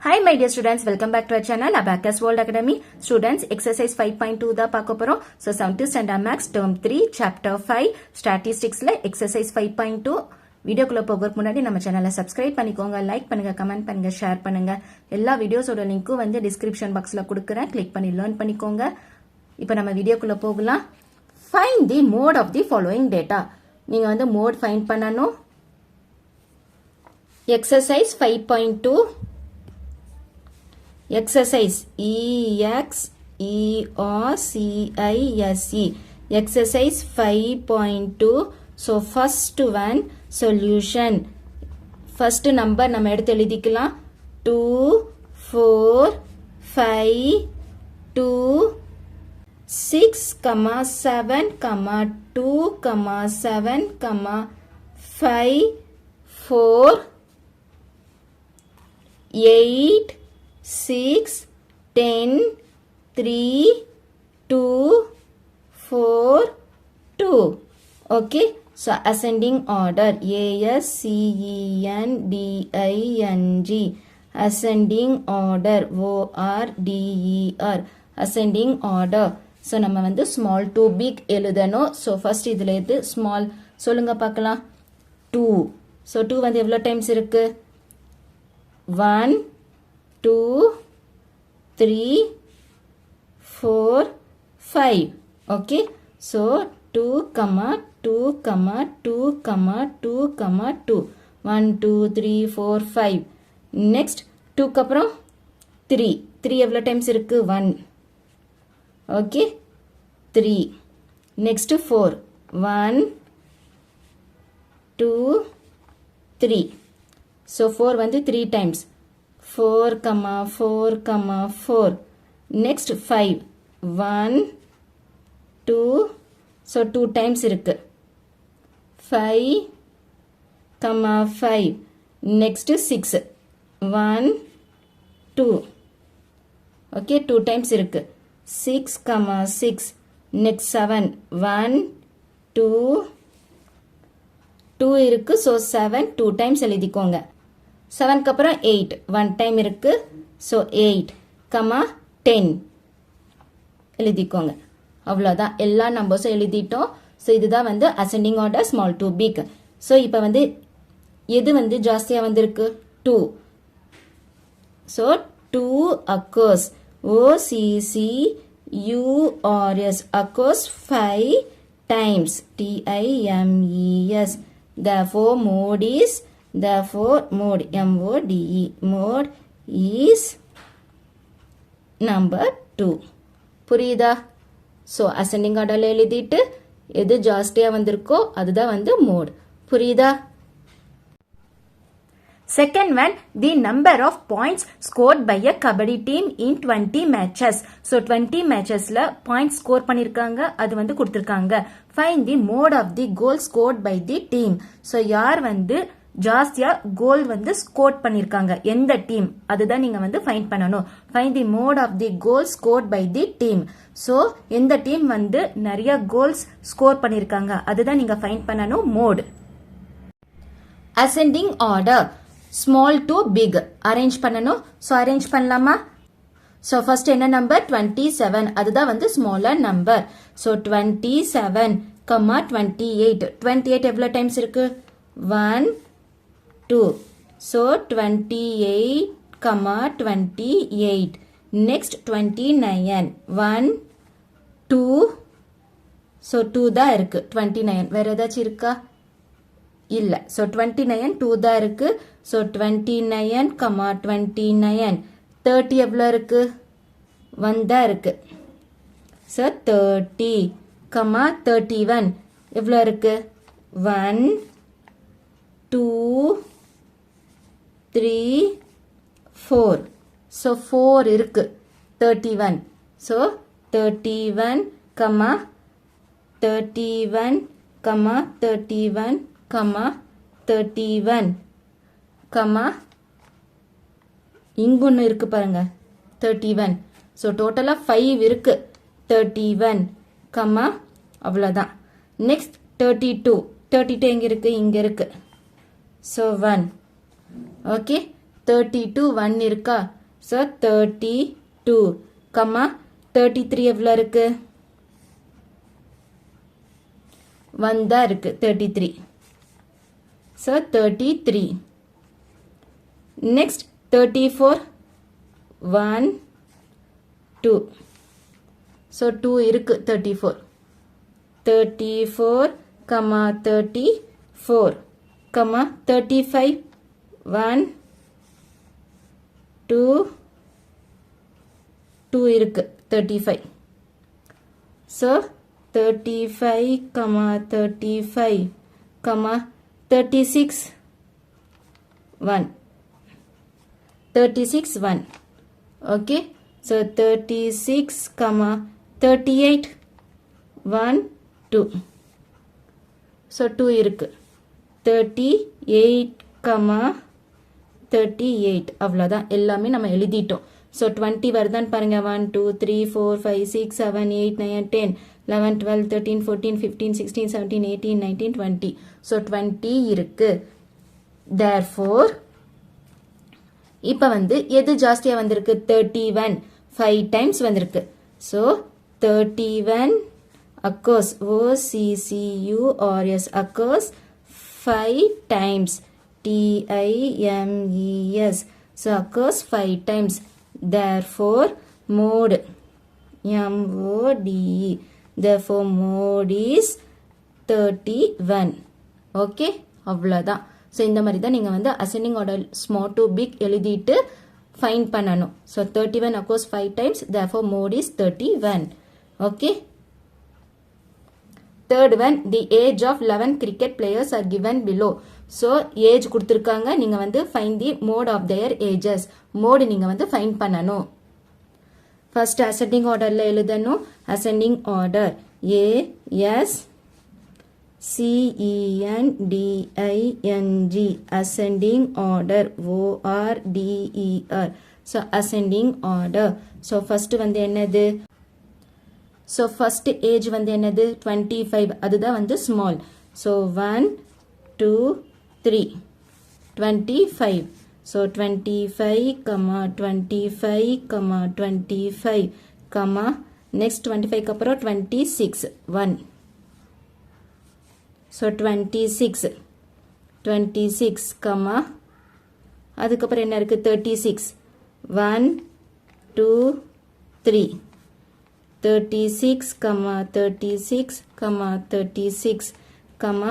Hi my dear students, welcome back to our channel Abacus World Academy. Students, exercise 5.2 தான் பார்க்க போறோம். So 7th standard maths term 3 chapter 5 statisticsல exercise 5.2 வீடியோக்குள்ள போகிறதுக்கு முன்னாடி நம்ம சேனலை சப்ஸ்கிரைப் பண்ணிக்கோங்க, லைக் பண்ணுங்க, கமெண்ட் பண்ணுங்க, ஷேர் பண்ணுங்க. எல்லா வீடியோஸோட லிங்க்கும் வந்து டிஸ்கிரிப்ஷன் பாக்ஸ்ல கொடுக்குறேன், கிளிக் பண்ணி லேர்ன் பண்ணிக்கோங்க. இப்போ நம்ம வீடியோக்குள்ள போகலாம். Find the mode of the following data. நீங்க வந்து mode find பண்ணனும். Exercise 5.2 Exercise E-X-E-R-C-I-S-E Exercise 5.2 So first one solution First number நம்ம எடுத்து எழுதிக்கலாம் 2 4 5 2 6 7 2 7 5 4 8 6 10 3 2 4 2 okay so ascending order ASCENDING ascending order ORDER ascending order so நம்ம வந்து small to big எழுதணும் so first இதுல எது small சொல்லுங்க பார்க்கலாம் 2 so 2 வந்து எவ்வளவு டைம்ஸ் இருக்கு 1 2 3 4 5 okay so 2 2 2 2 2 1 2 3 4 5 next 2 க்கு அப்புறம் 3 எவ்வளவு டைம்ஸ் இருக்கு 1 okay 3 next 4 1 2 3 so 4 வந்து 3 times 4 4 next 5 1 2 so 2 times இருக்கு 5 5 next 6 1 2 okay 2 times இருக்கு 6 6 next 7 1 2 2 இருக்கு so 7 2 times எழுதிக்கோங்க 7 க்கு அப்புறம் 8 1 டைம் இருக்கு so 8 10 எழுதிக்கோங்க அவ்வளவுதான் எல்லா நம்பர்ஸும் எழுதிட்டோம் so இதுதான் வந்து ascending order small to big so இப்போ வந்து எது வந்து ஜாஸ்தியா வந்திருக்கு 2 so 2 occurs OCCURS occurs 5 times TIMES therefore mode is mode MODE mode is number 2 புரியுதா so ascending orderல எழுதிட்டு எது ஜாஸ்தியா வந்திருக்கோ அதுதான் வந்து mode புரியுதா Second one, the number of points scored by a kabaddi team in 20 matches. So 20 matchesல points score பண்ணிருக்காங்க அது வந்து கொடுத்திருக்காங்க. Find the mode of the goal scored by the team. So யார் வந்து ஜாஸ்தியா கோல் வந்து ஸ்கோர் பண்ணிருக்காங்க எந்த டீம் அதுதான் நீங்க வந்து ஃபைண்ட் பண்ணணும் find the mode of the goal scored by the team so எந்த டீம் வந்து நிறைய கோல்ஸ் ஸ்கோர் பண்ணிருக்காங்க அதுதான் நீங்க ஃபைண்ட் பண்ணணும் mode ascending order small to big arrange பண்ணணும் சோ அரேஞ்ச் பண்ணலாமா சோ ஃபர்ஸ்ட் என்ன நம்பர் 27 அதுதான் வந்து ஸ்மாலர் நம்பர் சோ 27 28 எவ்வளவு டைம்ஸ் இருக்கு 1 2 so 28 28 next 29 1 2 so 2 தான் இருக்கு 29 வேற ஏதாச்சும் இருக்கா இல்ல so 29 2 தான் இருக்கு so 29 29 30 எவ்வளவு இருக்கு 1 தான் இருக்கு so 30 31 எவ்வளவு இருக்கு 1 2 3 4 so 4 இருக்கு 31 so 31 31 இங்கொன்னு இருக்கு பாருங்க 31 so டோட்டலா 5 இருக்கு 31 அவ்வளவுதான் next 32 எங்க இருக்கு இங்க இருக்கு so 1 okay 32 1 இருக்கா? So 32 கம்மா 33 எவ்வளோ இருக்கு? 1 தான் இருக்கு 33. So 33. Next 34 1 2. So 2 இருக்கு 34. 34 கம்மா 34 கம்மா 35 1 2 2 இருக்கு 35. So 35 comma 35 comma 36 1 36 1. Okay, so 36 comma 38 1 2. So 2 இருக்கு 38 comma 38 அவ்வளோதான். எல்லாமே நம்ம எழுதிட்டோம். ஸோ 20 வருதான்னு பாருங்க. 1 2 3 4 5 6 7 8 9 10 11 12 13 14 15 16 17 18 19 20. ஸோ 20 இருக்கு. therefore இப்போ வந்து எது ஜாஸ்தியாக வந்திருக்கு? 31 5 டைம்ஸ் வந்திருக்கு. So 31 occurs OCCURS occurs 5 times TIMES. So occurs 5 times. Therefore mode MODE. Therefore mode is 31. Okay, அவ்வளோதான். ஸோ இந்த மாதிரி தான் நீங்கள் வந்து ascending order small to big எழுதிட்டு ஃபைண்ட் பண்ணணும். So 31 occurs 5 times. Therefore mode is 31. Okay. Third one, the age of 11 cricket players are given below. So age கொடுத்திருக்காங்க. நீங்க வந்து find the mode of their ages. mode நீங்க வந்து find பண்ணணும். First ascending orderல எழுதணும். ascending order A S C E N D I N G. ascending order O R D E R. So ascending order. So first வந்து என்னது? So first age வந்து என்னது? 25. அதுதான் வந்து small. So 1 2 3 25. So 25 comma 25 comma 25 comma next 25 அப்புறம் 26 1. So 26 comma அதுக்கப்புறம் என்ன இருக்கு? 36 1 2 3 36 comma 36 comma 36 comma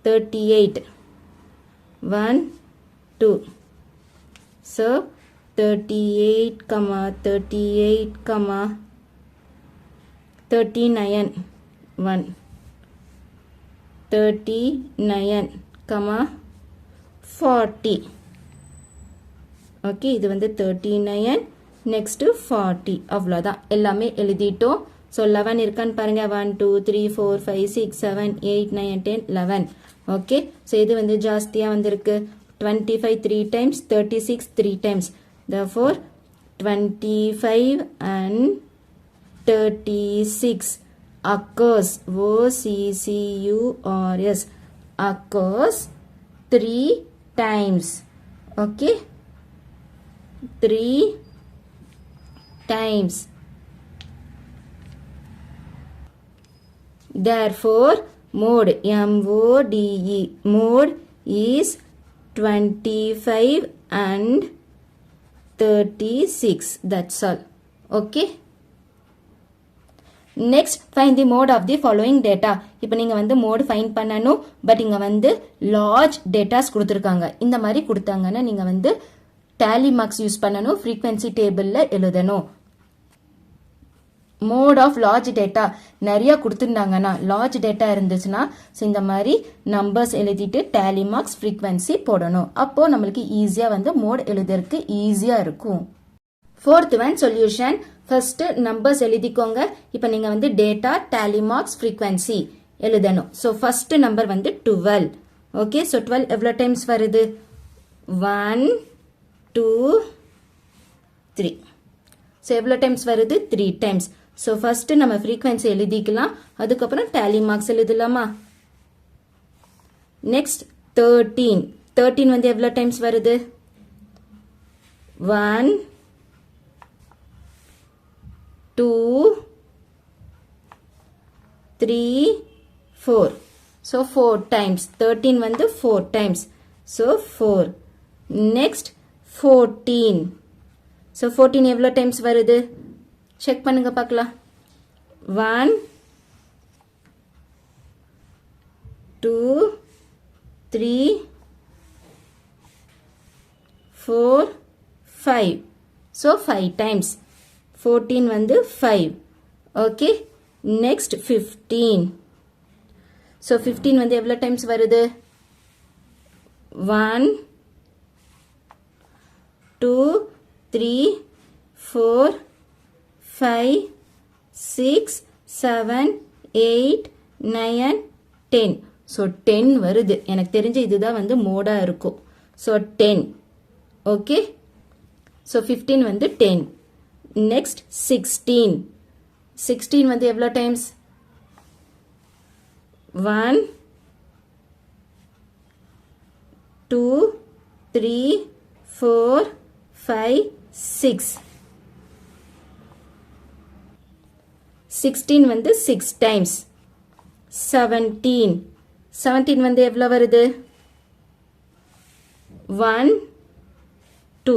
38 1 2. So 38 comma 38 comma 39 1 39 comma 40. Okay, இது வந்து 39 next 40. அவ்வளோதான். எல்லாமே எழுதிட்டோம். ஸோ 11 இருக்கான்னு பாருங்க. 1 2 3 4 5 6 7 8 9 10 11. ஓகே, ஸோ இது வந்து ஜாஸ்தியாக வந்திருக்கு. 25 3 times 36 3 times. therefore 25 and 36 occurs OCCURS occurs 3 times. okay, 3 times. Therefore mode MODE mode is 25 and 36. that's all. okay, next find the mode of the following data. இப்போ நீங்க வந்து mode find பண்ணணும். But இங்க வந்து large datas கொடுத்திருக்காங்க. இந்த மாதிரி கொடுத்தாங்கன்னா நீங்க வந்து tally marks யூஸ் பண்ணணும். frequency tableல எழுதணும். mode of large data நிறைய கொடுத்திருந்தாங்கன்னா large data இருந்துச்சுன்னா இந்த மாதிரி numbers எழுதிட்டு tally marks frequency போடணும். அப்போ நம்மளுக்கு ஈஸியா வந்து mode எழுதுறதுக்கு ஈஸியா இருக்கும். fourth one solution. first numbers எழுதிக்கோங்க. இப்போ நீங்க வந்து data tally marks frequency எழுதணும். so first number வந்து 12. okay, so 12 எவ்வளவு டைம்ஸ் வருது? 1 2 3. so எவ்வளவு டைம்ஸ் வருது? 3 டைம்ஸ். so first நம்ம frequency எழுதிக்கலாம். அதுக்கப்புறம் tally marks எழுதலாமா? next 13 வந்து எவ்வளவு டைம்ஸ் வருது? 1 2 3 4 so 4 times 13 வந்து 4 times so 4 next 14 so 14 எவ்வளோ times வருது செக் பண்ணுங்க பார்க்கலாம் 1 2 3 4 5 so 5 times 14 வந்து 5 okay next 15 so 15 வந்து எவ்வளோ times வருது 1 2 3 4 5 6 7 8 9 10 so 10 வருது எனக்கு தெரிஞ்ச இதுதான் வந்து மோடா இருக்கும் so 10 okay so 15 வந்து 10 next 16 வந்து எவ்வளோ times 1 2 3 4 5 6 16 வந்து 6 times 17 வந்து எவ்வளோ வருது 1 2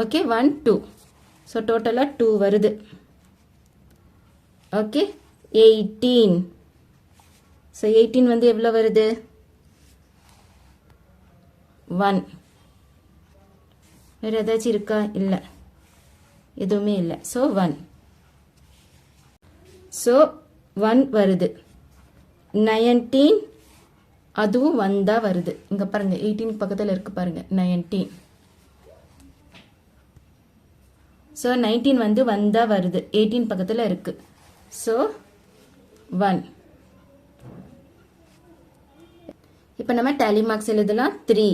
okay 1 2 so டோட்டலாக 2 வருது okay 18 so 18 வந்து எவ்வளோ வருது 1 வேறு ஏதாச்சும் இருக்கா இல்லை எதுவுமே இல்லை so 1 so 1 வருது 19 அதுவும் 1 தான் வருது இங்கே பாருங்க 18 பக்கத்தில் இருக்கு பாருங்க 19 so 19 வந்து 1 தான் வருது 18 பக்கத்தில் இருக்கு so 1 இப்போ நம்ம tally marks எழுதலாம் 3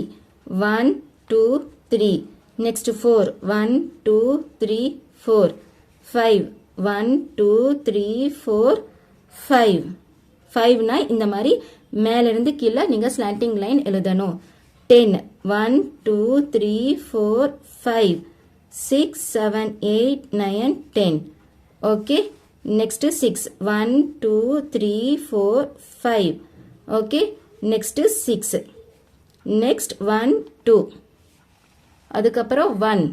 1 2 3 next 4 1 2 3 4 5 1 2 3 4 5 5னா இந்த மாதிரி மேலிருந்து கீழே நீங்கள் ஸ்லாண்டிங் லைன் எழுதணும் 10 1 2 3 4 5 6 7 8 9 10 okay next 6 1 2 3 4 5 okay next 6 next 1 2 அதுக்கப்புறம் 1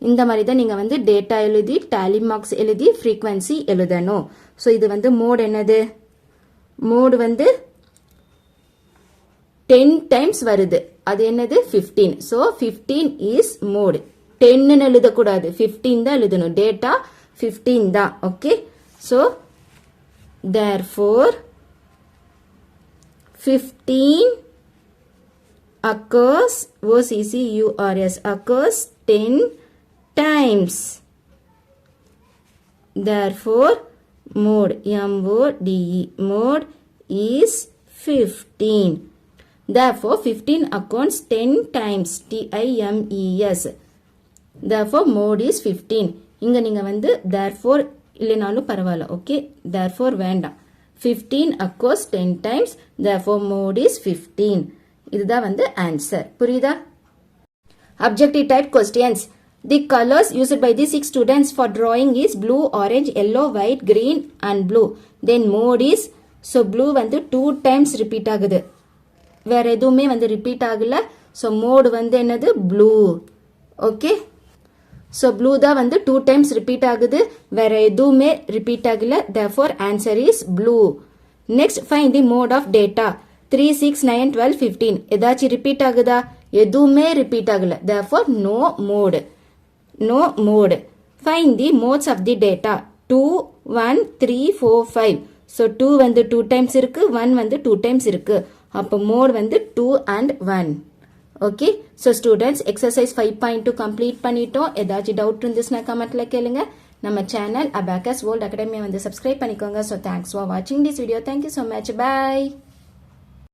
இந்த மாதிரி தான் நீங்கள் வந்து டேட்டா எழுதி டேலி மார்க்ஸ் எழுதி ஃப்ரீக்வன்சி எழுதணும் ஸோ இது வந்து மோட் என்னது மோடு வந்து 10 டைம்ஸ் வருது அது என்னது 15 ஸோ 15 இஸ் மோடு 10ன்னு எழுதக்கூடாது 15 தான் எழுதணும் டேட்டா 15 தான் okay so therefore 15 occurs occurs 10 times. Therefore, mode MODE mode is 15. Therefore, 15 occurs 10 times TIMES. Therefore, mode is 15. இங்க நீங்க வந்து therefore இல்லைனாலும் பரவாயில்ல ஓகே therefore வேண்டாம் 15 occurs 10 times. Therefore, mode is 15. இதுதான் வந்து ஆன்சர் புரியுதா Objective type questions. The colors used by the 6 students for drawing is blue, orange, yellow, white, green and blue. Then mode is, so blue வந்து 2 times repeat ஆகுது வேற எதுவுமே வந்து repeat ஆகல so mode வந்து என்னது blue okay so blue தான் வந்து 2 times repeat ஆகுது வேற எதுவுமே repeat ஆகல therefore answer is blue. Next find the mode of data 3 6 9 12 15 ஏதாச்சும் repeat ஆகுதா எதுவுமே repeat ஆகல therefore no mode. No mode. Find the modes of the data. 2, 1, 3, 4, 5. So 2 வந்து 2 times இருக்கு 1 வந்து 2 times இருக்கு அப்போ mode வந்து 2 and 1. Okay. So students exercise 5.2 complete பண்ணிட்டோம் ஏதாச்சும் டவுட் இருந்துச்சுன்னா கமெண்ட்ல கேளுங்க நம்ம சேனல் Abacus World Academy வந்து subscribe பண்ணிக்கோங்க. So thanks for watching this video. Thank you so much. Bye.